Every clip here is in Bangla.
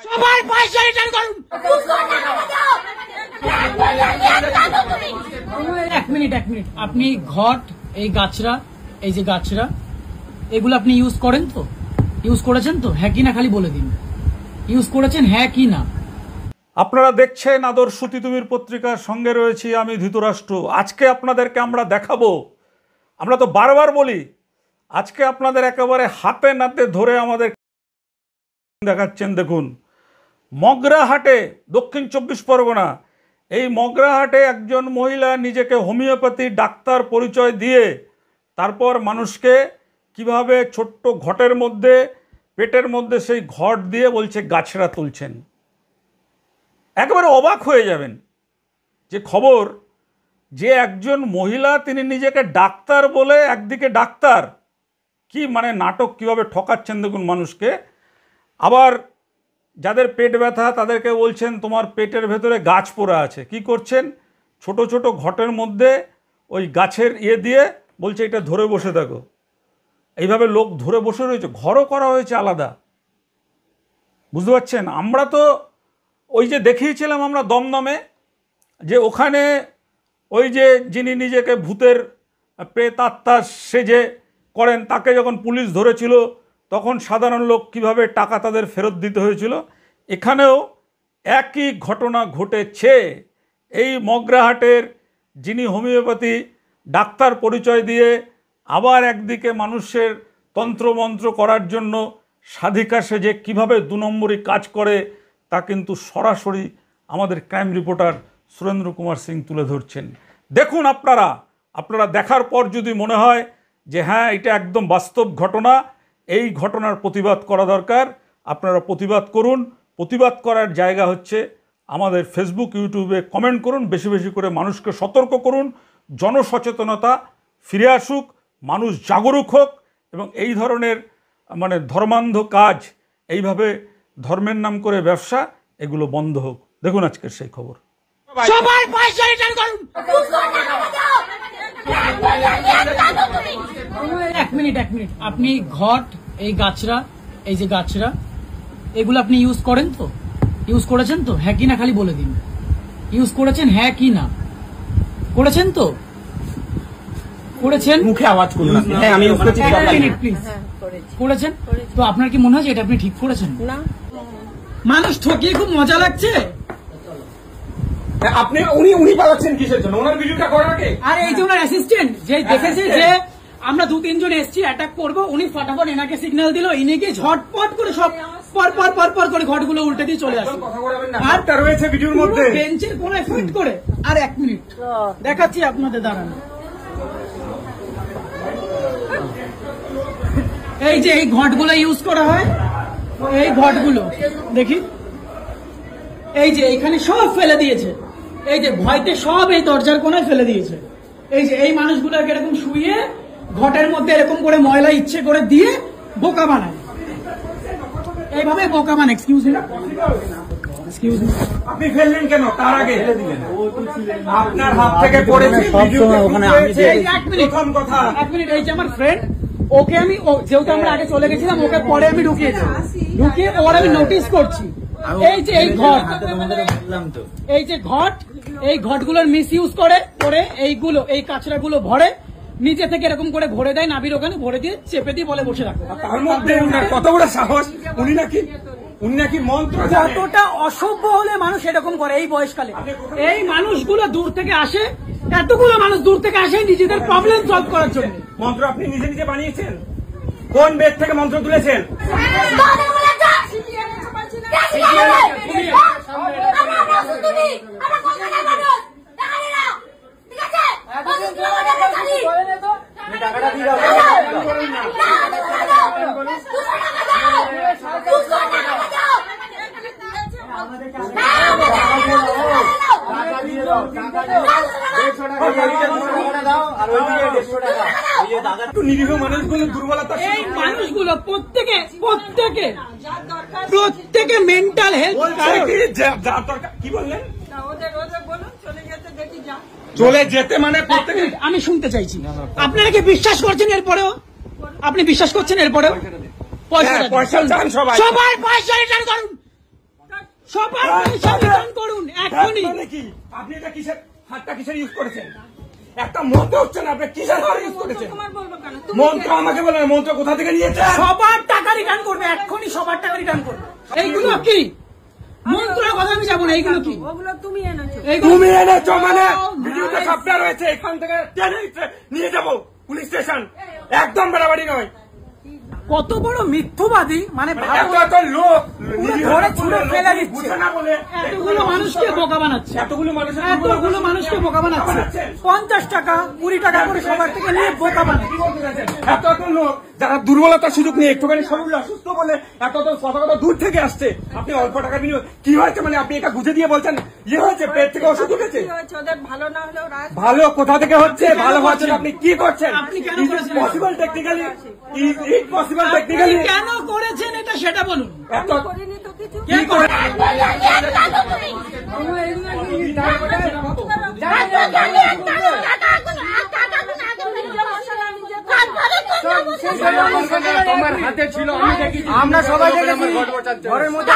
সবার পয়সা রিটার্ন করুন। এক মিনিট আপনি ঘট, এই গাছরা, এই যে গাছরা, এগুলো আপনি ইউজ করেন তো? ইউজ করেছেন তো? হ্যাঁ কি না খালি বলে দিন, ইউজ করেছেন হ্যাঁ কি না। আপনারা দেখছেন আদর্শ তিতুমির পত্রিকার সঙ্গে রয়েছি আমি ধৃতরাষ্ট্র। আজকে আপনাদেরকে আমরা দেখাবো, আমরা তো বারবার বলি, আজকে আপনাদের একেবারে হাতে নাতে ধরে আমাদের দেখাচ্ছেন। দেখুন, মগরাহাটে, দক্ষিণ 24 পরগনা, এই মগরাহাটে একজন মহিলা নিজেকে হোমিওপ্যাথি ডাক্তার পরিচয় দিয়ে তারপর মানুষকে কিভাবে ছোট্ট ঘটের মধ্যে, পেটের মধ্যে সেই ঘট দিয়ে বলছে গাছড়া তুলছেন। একেবারে অবাক হয়ে যাবেন যে খবর, যে একজন মহিলা তিনি নিজেকে ডাক্তার বলে, একদিকে ডাক্তার, কি মানে নাটক কিভাবে ঠকাচ্ছেন দেখুন মানুষকে। আবার যাদের পেট ব্যথা তাদেরকে বলছেন তোমার পেটের ভেতরে গাছ পোড়া আছে। কি করছেন? ছোট ছোট ঘটের মধ্যে ওই গাছের দিয়ে বলছে এটা ধরে বসে থাকো। এইভাবে লোক ধরে বসে রয়েছে, ঘরও করা হয়েছে আলাদা। বুঝতে পারছেন? আমরা তো ওই যে দেখিয়েছিলাম আমরা দমদমে, যে ওখানে ওই যে যিনি নিজেকে ভূতের প্রেতাত্মা সেজে করেন, তাকে যখন পুলিশ ধরেছিল তখন সাধারণ লোক কিভাবে টাকা তাদের ফেরত দিতে হয়েছিল। এখানেও একই ঘটনা ঘটেছে। এই মগরাহাটের যিনি হোমিওপ্যাথি ডাক্তার পরিচয় দিয়ে আবার একদিকে মানুষের তন্ত্রমন্ত্র করার জন্য সাধিকা সেজে কীভাবে 2 নম্বরই কাজ করে, তা কিন্তু সরাসরি আমাদের ক্রাইম রিপোর্টার সুরেন্দ্র কুমার সিং তুলে ধরছেন। দেখুন, আপনারা দেখার পর যদি মনে হয় যে হ্যাঁ এটা একদম বাস্তব ঘটনা, এই ঘটনার প্রতিবাদ করা দরকার, আপনারা প্রতিবাদ করুন। প্রতিবাদ করার জায়গা হচ্ছে আমাদের ফেসবুক, ইউটিউবে কমেন্ট করুন, বেশি বেশি করে মানুষকে সতর্ক করুন, জনসচেতনতা ফিরে আসুক, মানুষ জাগরুক হোক এবং এই ধরনের মানে ধর্মান্ধ কাজ, এইভাবে ধর্মের নাম করে ব্যবসা, এগুলো বন্ধ হোক। দেখুন আজকের সেই খবর। সবার পয়সা রিটার্ন করুন। এক মিনিট আপনি ঘট, এই গাছরা, এই যে গাছরা, এগুলো আপনি ইউজ করেন তো? ইউজ করেছেন তো? হ্যাঁ কি না খালি বলে দিন, ইউজ করেছেন হ্যাঁ কি না। করেছেন তো? করেছেন? মুখে আওয়াজ করুন। হ্যাঁ আমি ইউজ করছি। প্লিজ করেছেন তো? আপনার কি মনে হয় এটা আপনি ঠিক করেছেন? না, মানুষ ঠকিয়ে খুব মজা লাগছে। আপনি উনি পালাচ্ছেন কিসের জন্য? ওনার ভিডিওটা করার আগে আর এই যে ওনার অ্যাসিস্ট্যান্ট যে দেখেছে যে আমরা 2-3 জন এসছি অ্যাটাক করবো, উনি ফটাফট এনাকে সিগন্যাল দিল, ইনি গিয়ে ঝটপট করে সব পর করে ঘটগুলো উল্টে দিয়ে চলে আসে। আর তার রয়েছে ভিডিওর মধ্যে বেঞ্চের কোণায় ফিট করে। আর 1 মিনিট দেখাচ্ছি আপনাদের, দাঁড়ান। এই যে এই ঘটগুলো ইউজ করা হয়, এই ঘটগুলো দেখি, এই যে এখানে সব ফেলে দিয়েছে, এই যে ভয়তে সব এই দরজার কোণায় ফেলে দিয়েছে। এই যে এই মানুষগুলোকে এরকম শুয়ে ঘটের মধ্যে এরকম করে ময়লা ইচ্ছে করে দিয়ে বোকা বানায়, এইভাবে বোকা বানায়। এক্সকিউজ মি, আপনি ফেললেন কেন? তার আগে ফেলে দিলেন, আপনার হাত থেকে পড়েছে। এক মিনিট, এই যে আমার ফ্রেন্ড, ওকে আমি যেহেতু আমরা আগে চলে গেছিলাম, ওকে পরে আমি ঢুকিয়ে ওর আমি নোটিস করছি। এই যে এই ঘট, এই যে ঘট, এই ঘটগুলোর মিস ইউজ করে এইগুলো, এই কাঁচড়াগুলো ভরে নিচে থেকে এরকম করে ভরে দেয়, নাবির ওখানে ভরে দিয়ে চেপে দিয়ে বলে বসে রাখো। তার মধ্যে কত বড় সাহস! উনি নাকি মন্ত্র। যতটা অসভ্য হলে মানুষ এরকম করে এই বয়সকালে। এই মানুষগুলো দূর থেকে আসে, এতগুলো মানুষ দূর থেকে আসে নিজেদের প্রবলেম সলভ করার জন্য। মন্ত্র আপনি নিজে বানিয়েছেন? কোন বেদ থেকে মন্ত্র তুলেছেন? নিরীহ মানুষগুলো দুর্বলতা, এই মানুষগুলো প্রত্যেকে মেন্টাল হেলথ। কি বললেন? চলে যেতে মানে আমি শুনতে চাইছি, আপনারা কি বিশ্বাস করছেন? এরপরেও আপনি বিশ্বাস করছেন? এরপরেও পয়সা চান, সবার পয়সা রিটার্ন করুন। সবার পয়সা রিটার্ন করুন এখনই। মানে কি আপনি এটা কিসের হাতটা কিসের ইউজ করেছেন? একটা মন্ত্র হচ্ছে না, আপনি কিসের হাত ইউজ করেছেন? মন্ত্র আমাকে বলেন, মন্ত্র কোথা থেকে নিয়েছেন? সবার টাকা রিটার্ন করবে এক্ষুনি, সবার টাকা রিটার্ন করবে। এইগুলো কি মন্ত্রের কথা আমি যাবো না, এইগুলো কি ওগুলো তুমি এনেছো। তুমি এনেছো মানে ভিডিওতে সবটা রয়েছে, এখান থেকে টেনে নিয়ে যাবো পুলিশ স্টেশন। একদম বাড়াবাড়ি নয়। কত বড় মিথ্যবাদী, মানে এত এত লোক ধরে ছুঁড়ে ফেলে দিচ্ছে, বুঝে না বলে এতগুলো মানুষকে বোকা বানাচ্ছে, এতগুলো মানুষের এতগুলো মানুষকে বোকা বানাচ্ছে। 50 টাকা 20 টাকা করে সবার থেকে নিয়ে বোকা বানাচ্ছে। এত এত লোক যারা দুর্বলতার সুযোগ নিয়ে একটুখানি শরীর অসুস্থ বলে এত এত কত কত দূর থেকে আসছে, আপনি অল্প টাকার বিনিয়োগ কি হয়েছে মানে আপনি এটা বুঝে দিয়ে বলছেন ইয়ে হয়েছে, পেট থেকে ওষুধ উঠেছে। কি হয়েছে ওদের? ভালো না হলেও ভালো কোথা থেকে হচ্ছে? ভালো হচ্ছে আপনি কি করছেন? আপনি কেন ইজ করেছেন? Possible technically? Is it possible আপনি টেকনিক্যালি? কেন করেছেন এটা সেটা বলুন। এত করিনি তো কিছু। কি করে তোমার হাতে ছিল, আমি দেখি আমরা সবাই দেখেছি ঘরের মধ্যে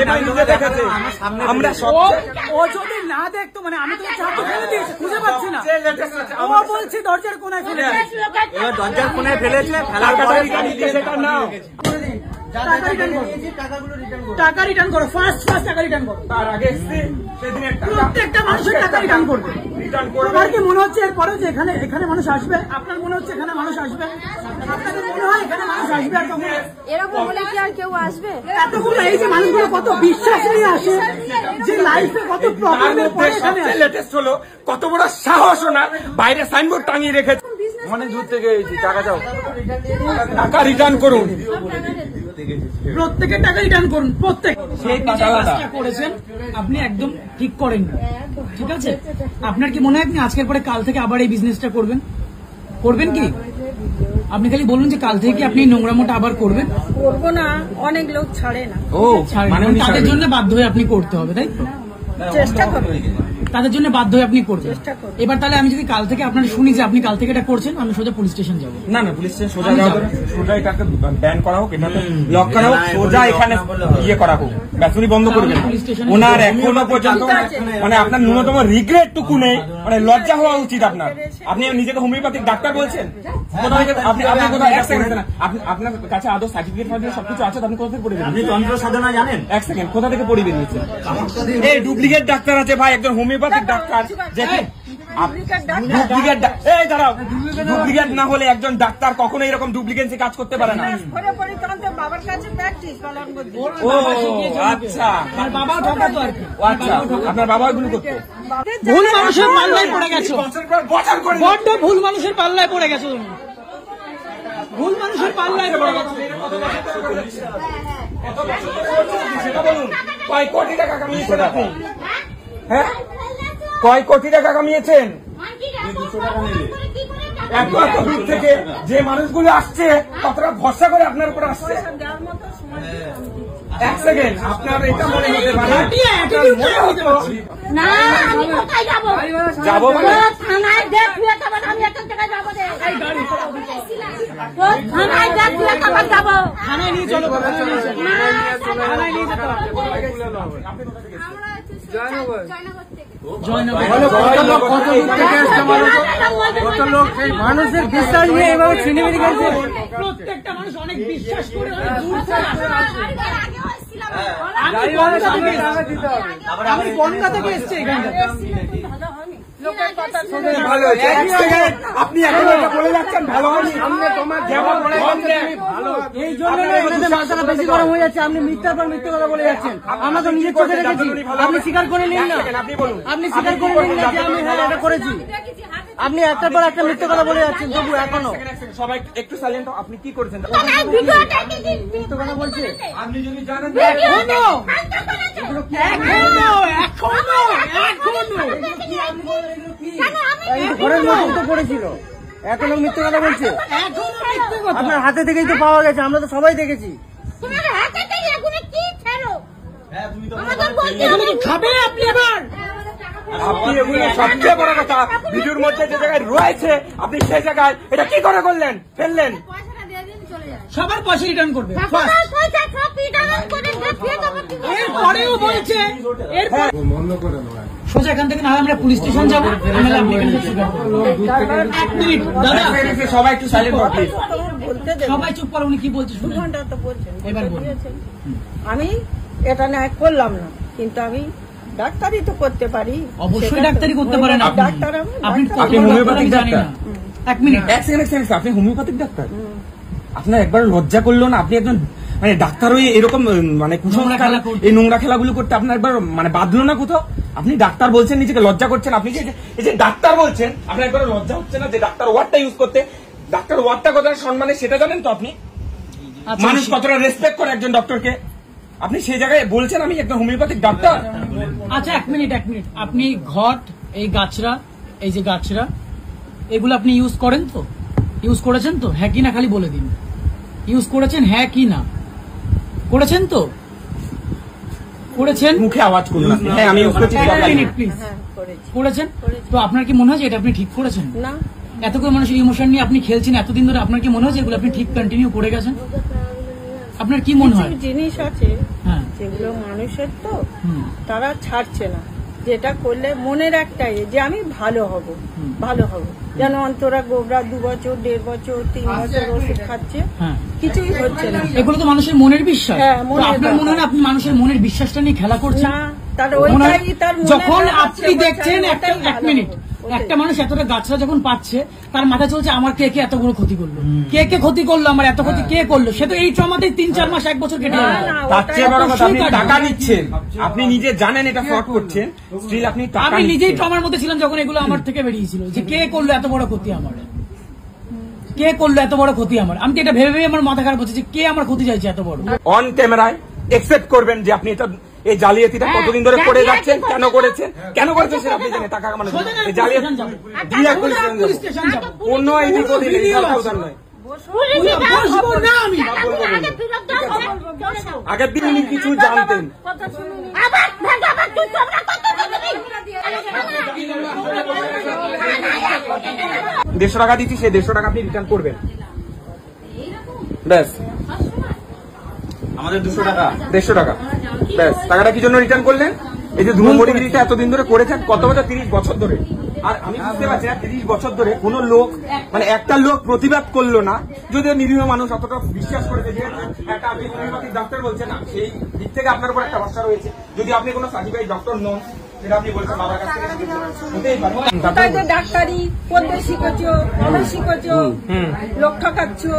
এবার নিজে দেখেছে আমরা সব ও যদি না দেখতো, মানে আমি তো চাপে ফেলে দিয়েছি, খুঁজে পাচ্ছি না। ও বলছি দরজার কোনায় ফেলে দিয়েছি। এবার দরজার কোনায় ফেলেছে, ফেলার টাকাটা পরে রিটার্ন দিতে সেটা নাও। টাকা রিটার্ন করো, টাকা রিটার্ন করো, ফার্স্ট টাকা রিটার্ন করো। তার আগে এসছি সেদিন একটা প্রত্যেকটা মানুষের টাকা রিটার্ন করবে। রিটার্ন করবে। তোমার কি মনে হচ্ছে এরপরে যে এখানে মানুষ আসবে? আপনার মনে হচ্ছে এখানে মানুষ আসবে? আপনাদের মনে হয় এখানে মানুষ আসবে? আর তখন এরকম হলে কি আর কেউ আসবে? এতগুলো এই যে মানুষগুলো কত বিশ্বাস নিয়ে আসে, যে লাইফে কত তার প্রবলেমের মধ্যে পরে এখানে সবচেয়ে আসে। লেটেস্ট হলো কত বড় সাহস ওনার, বাইরে সাইনবোর্ড টাঙিয়ে রেখেছে অনেক দূর থেকে এসেছি, টাকা দাও। টাকা রিটার্ন করুন। প্রত্যেকের টাকা রিটার্ন করুন, প্রত্যেক। সেই আপনি যে টাকাটা। কাজটা করেছেন আপনি একদম ঠিক করেন, ঠিক আছে? আপনার কি মনে হয় আপনি আজকের পরে কাল থেকে আবার এই বিজনেসটা করবেন? করবেন কি? আপনি খালি বলুন যে কাল থেকে কি আপনি এই নোংরামোটা আবার করবেন? করবো না, অনেক লোক ছাড়ে না। ও মানে তাদের জন্য বাধ্য হয়ে আপনি করতে হবে, তাই তো? চেষ্টা করবো। তাদের জন্য বাধ্য হয়ে আপনি করবেন। চেষ্টা করব। এবার তাহলে আমি যদি কাল থেকে আপনার শুনি যে আপনি কাল থেকে এটা করছেন, আমি সোজা পুলিশ স্টেশন যাবো। না না পুলিশ স্টেশন সোজা যাওয়া দরকার। সোজা এটাকে ব্যান করা হোক, এটাকে লক করা হোক, সোজা এখানে ইয়ে করা হোক, ব্যাসুনি বন্ধ করবেন। পুলিশ স্টেশনে ওনার এখনো পর্যন্ত মানে আপনার ন্যূনতম রিগ্রেট টুকু নেই, মানে লজ্জা হওয়া উচিত আপনার। আপনি নিজেকে হোমিওপ্যাথিক ডাক্তার বলছেন, কোথায় আপনি আপনি কোথায় এক সেকেন্ড না, আপনার কাছে আদৌ সার্টিফিকেট ফার্টিফিকেট সবকিছু আছে, আপনি কোথা থেকে পড়ে আপনি তন্ত্র সাধনা জানেন? এক সেকেন্ড, কোথা থেকে পড়ে বেরিয়েছেন? এই ডুপ্লিকেট ডাক্তার আছে ভাই, একজন হোমিওপ্যাথিক ডাক্তার দেখেন। ডুপ্লিকেট এই দাঁড়াও, ডুপ্লিকেট না হলে একজন ডাক্তার কখনো এরকম ডুপ্লিকেন্সি কাজ করতে পারে না। করে পরে তখন তো বাবার কাছে প্র্যাকটিস পালন করতে। ও আচ্ছা, আমার বাবা ঠকাতো আর কি। ও আচ্ছা, আপনার বাবা ওইগুলো করতো? ভুল মানুষের পাল্লায় পড়ে গেছো, বছর করে বড্ড ভুল মানুষের পাল্লায় পড়ে গেছো তুমি, ভুল মানুষের পাল্লায় পড়ে গেছো। সেটা বলুন, কয় কোটি টাকা কামিয়েছেন আপনি? হ্যাঁ, কয় কোটি টাকা কামিয়েছেন? এত এত দূর থেকে যে মানুষগুলো আসছে কতটা ভরসা করে আপনার উপর আসছে। দেওয়ার মতো সময় এক সেকেন্ড, আপনার এটা মনে হতে পারে হাঁটিয়ে attitude টা বুঝতে পারছি। না আমি কোথায় যাবো? যাবো মানে তো থানায় দেখ তুই তখন আমি একটা জায়গায় যাবো রে। তো থানায় দেখ তুই তখন যাবো। থানায় নিয়ে চলো, থানায় নিয়ে চলো। থানায় নিয়ে যেতে হবে। জয়নগর। কত দূর থেকে এসছে মানুষ, কত লোক সেই মানুষের বিশ্বাস নিয়ে এভাবে ছিনিমিনি করছে। প্রত্যেকটা মানুষ অনেক বিশ্বাস করে অনেক দূর থেকে আসে। যাই হোক, সামনে টাকা দিতে হবে। আমি বনগা থেকে এসছি এখানটা। লোকের কথা শুনে ভালো হয়েছে। এক সেকেন্ড, আপনি এখন এটা বলে যাচ্ছেন ভালো হয়নি। তোমার যেমন বলে যাচ্ছেন ভালো, এই জন্য এখানে মাথাটা বেশি গরম হয়ে যাচ্ছে। আপনি মিথ্যার পর মিথ্যে কথা বলে যাচ্ছেন। আমরা তো নিজের চোখে দেখেছি, আপনি স্বীকার করে নিন না। আপনি বলুন, আপনি স্বীকার করে নিন না যে আমি হ্যাঁ এটা করেছি। আপনি একটার পর একটা মিথ্যে কথা বলে যাচ্ছেন, তবু এখনো সবাই একটু সাইলেন্ট। আপনি কি করেছেন? মিথ্যে কথা বলছে। আপনি যদি জানেন এখনো এই তো ঘরের মধ্যে তো করেছিল, এত লোক মিথ্যে কথা বলছে। মিথ্যে কথা। আপনার হাতে থেকেই তো পাওয়া গেছে, আমরা তো সবাই দেখেছি। তোমার হাতে থেকে এগুলো কি ছাড়ো? আমাদের বলতে এগুলো কি খাবে আপনি এবার? আপনি এগুলো সবচেয়ে বড় কথা, ভিডিওর মধ্যে যে জায়গায় রয়েছে আপনি সেই জায়গায় এটা কি করে করলেন, ফেললেন? পয়সাটা দিয়ে দিন চলে যায়। সবার পয়সা রিটার্ন করবে। পয়সা সব এরপরেও বলছে এরপর সোজা এখান থেকে না হয় আমরা পুলিশ স্টেশন যাবো, নাহলে আপনি এখান থেকে স্বীকার করুন। এক মিনিট দাদা, সবাই একটু সাইলেন্ট হন প্লিজ। বলতে দেন। সবাই চুপ করো, উনি কি বলছে 2 শুনুন। ঘন্টা তো বলছেন। এবার বলুন। আমি এটা ন্যায় করলাম না, কিন্তু আমি ডাক্তারি তো করতে পারি। অবশ্যই সেটা তো- ডাক্তারি করতে পারেন আপনি। ডাক্তার আমি আপনি ডাক্তার। কত আপনি বড় হোমিওপ্যাথিক ডাক্তার আমি জানি ডাক্তার? না। এক মিনিট, এক সেকেন্ড, আপনি হোমিওপ্যাথিক ডাক্তার? আপনার একবার লজ্জা করলো না? আপনি একজন মানে ডাক্তার হয়ে এরকম মানে কুসংস্কার খেলা করতে। এই নোংরা খেলাগুলো করতে আপনার একবার মানে বাঁধলো না কোথাও? আপনি ডাক্তার বলছেন, নিজেকে লজ্জা করছেন। আপনি যে এই যে ডাক্তার বলছেন, আপনার একবার লজ্জা হচ্ছে না যে ডাক্তার ওয়ার্ডটা ইউজ করতে? ডাক্তার ওয়ার্ডটা কতটা সম্মানে সেটা জানেন তো আপনি? আচ্ছা, মানুষ কতটা রেসপেক্ট করে একজন ডক্টরকে। আপনি সেই জায়গায় বলছেন আমি একজন হোমিওপ্যাথিক ডাক্তার? আচ্ছা এক মিনিট, আপনি ঘট, এই গাছরা, এই যে গাছরা, এগুলো আপনি ইউজ করেন তো? ইউজ করেছেন তো? হ্যাঁ কি না খালি বলে দিন। ইউজ করেছেন হ্যাঁ কি না? করেছেন তো? করেছেন? মুখে আওয়াজ করুন আপনি। হ্যাঁ আমি ইউজ করছি। এক মিনিট প্লিজ। হ্যাঁ, করেছি। করেছেন তো? আপনার কি মনে হয় যে এটা আপনি ঠিক করেছেন? না, এতগুলো মানুষের ইমোশন নিয়ে আপনি খেলছেন এতদিন ধরে, আপনার কি মনে হয় যে এগুলো আপনি ঠিক কন্টিনিউ করে গেছেন? আপনার কি মনে হয়? কিছু জিনিস আছে হ্যাঁ, যেগুলো মানুষের তো হুম, তারা ছাড়ছে না। যেটা করলে মনের একটাই যে আমি ভালো হব, ভালো হব। যেন অন্তরা গোবরা 2 বছর 1.5 বছর 3 বছর ওষুধ খাচ্ছে, হ্যাঁ। কিছুই হচ্ছে না। এগুলো তো মানুষের মনের বিশ্বাস। হ্যাঁ, তো মনের আপনার মনে হয় না আপনি মানুষের মনের বিশ্বাসটা নিয়ে খেলা করছেন? না, তার মনে হয়- ওইটাই তার মনের যখন ব্যাপার, আপনি সে দেখছেন বলছে, একটা, ওটাই এক ভালো মিনিট, হবে। ওটাই। একটা মানুষ এতটা গাছরা যখন পাচ্ছে, তার মাথায় চলছে আমার কে কে এত বড় ক্ষতি করলো, কে কে ক্ষতি করলো, আমার এত ক্ষতি কে করলো। সে তো এই ট্রমাতেই 3-4 মাস 1 বছর কেটে না, যাবে। না, তার চেয়ে বড় কথা, আপনি অবশ্যই টাকা নিচ্ছেন, আপনি নিজে জানেন এটা ফ্রড করছেন, স্টিল আপনি টাকা আমি নিজেই নিচ্ছেন। ট্রমার মধ্যে ছিলাম যখন এগুলো আমার থেকে বেরিয়েছিল, যে কে করলো এত বড় ক্ষতি আমার, কে করলো এত বড় ক্ষতি আমার। আমি তো এটা ভেবে ভেবে আমার মাথা খারাপ হচ্ছে যে কে আমার ক্ষতি চাইছে এত বড়। অন ক্যামেরায় একসেপ্ট করবেন যে আপনি এটা এই জালিয়াতিটা হ্যাঁ, কতদিন ধরে করে জালিয়াতি যাচ্ছেন, করছেন। কেন করেছেন, কেন করেছেন সেটা আপনি জানেন। টাকা কামানোর জন্য। এই জালিয়াতি ডিরেক্ট পুলিশ স্টেশন পুলিশ যাবো। স্টেশন যাবো। অন্য এদিক ওদিক এই ভিডিও সব আছে। নয়। বসবো না আমি। আগের দিন উনি কিছু জানতেন। কথা শুনুন। আবার ভাঙা আবার তুই তোমরা কত দিবি? 150 টাকা দিচ্ছি, সেই 150 টাকা আপনি রিটার্ন করবেন। ব্যাস, আমাদের 200 টাকা। 150 টাকা ব্যাস। টাকাটা কি জন্য রিটার্ন করলেন? এই যে ধুমরিগিরিটা এতদিন ধরে করেছেন, কত বছর? 30 বছর ধরে। আর আমি বুঝতে পারছি না 30 বছর ধরে কোন লোক মানে একটা লোক প্রতিবাদ করলো না। যদিও নিরীহ মানুষ অতটা বিশ্বাস করেছে যে একটা আপনি হোমিওপ্যাথিক ডাক্তার বলছেন না, সেই দিক থেকে আপনার উপর একটা ভরসা রয়েছে। যদি আপনি কোনো সার্টিফাইড ডক্টর নন, সেটা আপনি বলছেন বাবার কাছ থেকে শিখেছেন, হতেই পারে। কোথায় যে ডাক্তারি করতে শিখেছো, কবে শিখেছো, লোক ঠকাচ্ছো,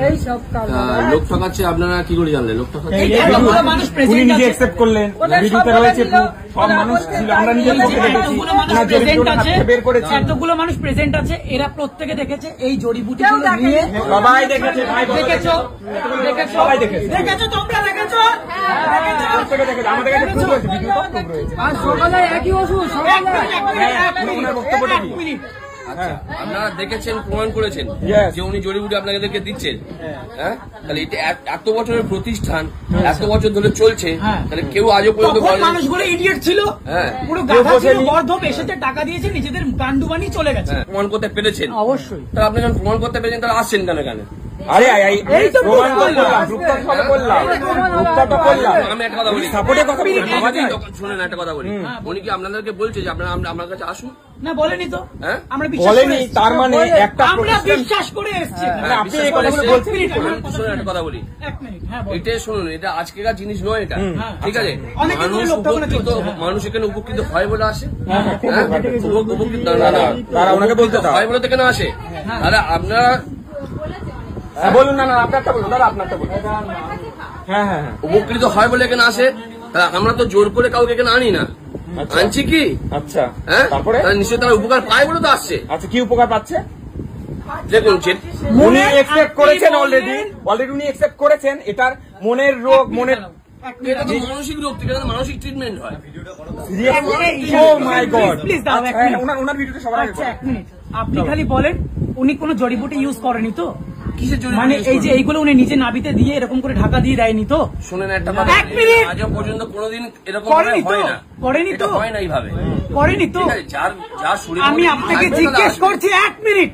এই সব কাজ। লোক ঠকাচ্ছে, আপনারা কি করে জানলেন লোক ঠকাচ্ছে? এই এতগুলো মানুষ উনি প্রেজেন্ট নিজে আছে, একসেপ্ট করলেন, ওদের সব ভিডিওতে বলে রয়েছে, দিল, সব ওরা মানুষ বলছে ছিল, আমরা নিজে তাই চোখে দেখেছি। এতগুলো মানুষ ওনার যে প্রেজেন্ট ভিডিওটা আছে, হাত থেকে বের করেছি, এতগুলো মানুষ প্রেজেন্ট আছে, এরা প্রত্যেকে দেখেছে এই জড়িবুটিগুলো কেউ দেখেনি। নিয়ে। সবাই দেখেছে ভাই, দেখেছো? দেখেছো? সবাই দেখেছে। দেখেছো? তোমরা দেখেছো? দেখেছো? প্রত্যেকে দেখেছে, আমাদের কাছে proof রয়েছে, ভিডিও তো proof রয়েছে। আর সকালে একই ওষুধ, এক মিনিট, এক মিনিট, এক মিনিট, ওনার বক্তব্যটা কি? এক মিনিট। আচ্ছা, আপনারা দেখেছেন, প্রমাণ করেছেন Yes. যে উনি জড়িবুটি আপনাদেরকে দিচ্ছেন। হ্যাঁ, তাহলে এটা এত বছরের প্রতিষ্ঠান, এত বছর ধরে চলছে, হ্যাঁ। তাহলে কেউ আজও পর্যন্ত তখন বলেনি। মানুষগুলো ইডিয়েট ছিল, হ্যাঁ। পুরো কেউ গাধা ছিল, বোঝেনি। গর্ধপ এসেছে, টাকা দিয়েছে, নিজেদের গান্ডু বানিয়ে চলে গেছে। হ্যাঁ, প্রমাণ করতে পেরেছেন। অবশ্যই। তাহলে আপনি যখন প্রমাণ করতে পেরেছেন, তাহলে আসছেন কেন এখানে? আরে এই তো প্রমাণ তো করলাম। করলাম, প্রুফটা সবে করলাম, প্রুফটা তো করলাম। আমি একটা কথা বলি, সাপোর্টের কথা বলি, ভাবা যায়? শুনেন একটা কথা বলি, উনি কি আপনাদেরকে বলছে যে আপনারা আমার কাছে আসুন? না বলেনি তো, হ্যাঁ? আমরা বিশ্বাস করে বলেনি, এসেছি। তার মানে একটা আমরা প্রতিষ্ঠান। বিশ্বাস করে এসেছি। মানে আপনি বিশ্বাস এই কথাগুলো করে বলছেন? শুনুন একটা কথা বলি, এক মিনিট, হ্যাঁ বল। এটা শুনুন, এটা আজকেকার জিনিস নয় এটা, ঠিক আছে? অনেকদিন ধরে মানুষ লোকটা ওখানে উপকৃত, চলছে, হ্যাঁ। মানুষ এখানে উপকৃত হয় বলে আসে। হ্যাঁ, উপকৃত না, না, তারা ওনাকে বলতে দাও। হয় বলে তো কেন আসে? তাহলে আপনারা হ্যাঁ, বলুন না, না আপনারটা বলুন দাদা, আপনারটা বলুন। হ্যাঁ হ্যাঁ হ্যাঁ, উপকৃত হয় বলে এখানে আসে, তাহলে আমরা তো জোর করে কাউকে এখানে আনি না, আচ্ছা। আনছি কি? আচ্ছা, হ্যাঁ, তারপরে তাহলে নিশ্চয়ই তারা উপকার পায় বলে তো আসছে। আচ্ছা, কি উপকার পাচ্ছে? দেখুন উনি একসেপ্ট আপনি করেছেন, বললেন- অলরেডি উনি একসেপ্ট করেছেন। এটার মনের রোগ, মনের এক মিনিট, এটা তো মানসিক রোগ, থেকে মানসিক ট্রিটমেন্ট হয়। ও মাই গড। Please দাও, এক মিনিট। ওনার ভিডিওটা সবার আগে আচ্ছা করুন। এক মিনিট, আপনি খালি বলেন উনি কোনো জড়িবুটি ইউজ করেনি তো? কিসের জন্য মানে use এই যে করবেন? এইগুলো উনি নিজে নাবিতে দিয়ে এরকম করে ঢাকা দিয়ে দেয়নি তো? শুনেন একটা কথা, এক মিনিট। আজও পর্যন্ত কোনোদিন এরকম করেনি তো? হয় না, করেনি এটা তো? হয় না এইভাবে, করেনি তো? ঠিক আছে? যার শরীর আমি আপনাকে জিজ্ঞেস করছি, এক মিনিট,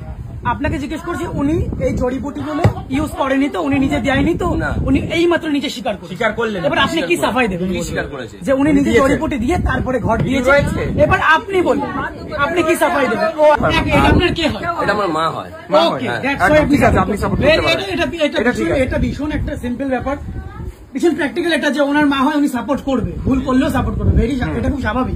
আপনাকে জিজ্ঞেস করছি উনি এই জড়িবুটিগুলো ইউজ করেনি তো, উনি নিজে দেয়নি তো, উনি এই মাত্র নিজে স্বীকার করলেন। এবার আপনি কি সাফাই দেবেন যে উনি নিজে জড়িবুটি দিয়ে তারপরে ঘর দিয়েছে? এবার আপনি বলুন, আপনি কি সাফাই দেবেন? এটা আপনার কে হয়? এটা আমার মা হয়। এটা ভীষণ একটা সিম্পল ব্যাপার, ভীষণ প্র্যাকটিক্যাল এটা যে ওনার মা হয় উনি সাপোর্ট করবে, ভুল করলেও সাপোর্ট করবে, এটা খুব স্বাভাবিক।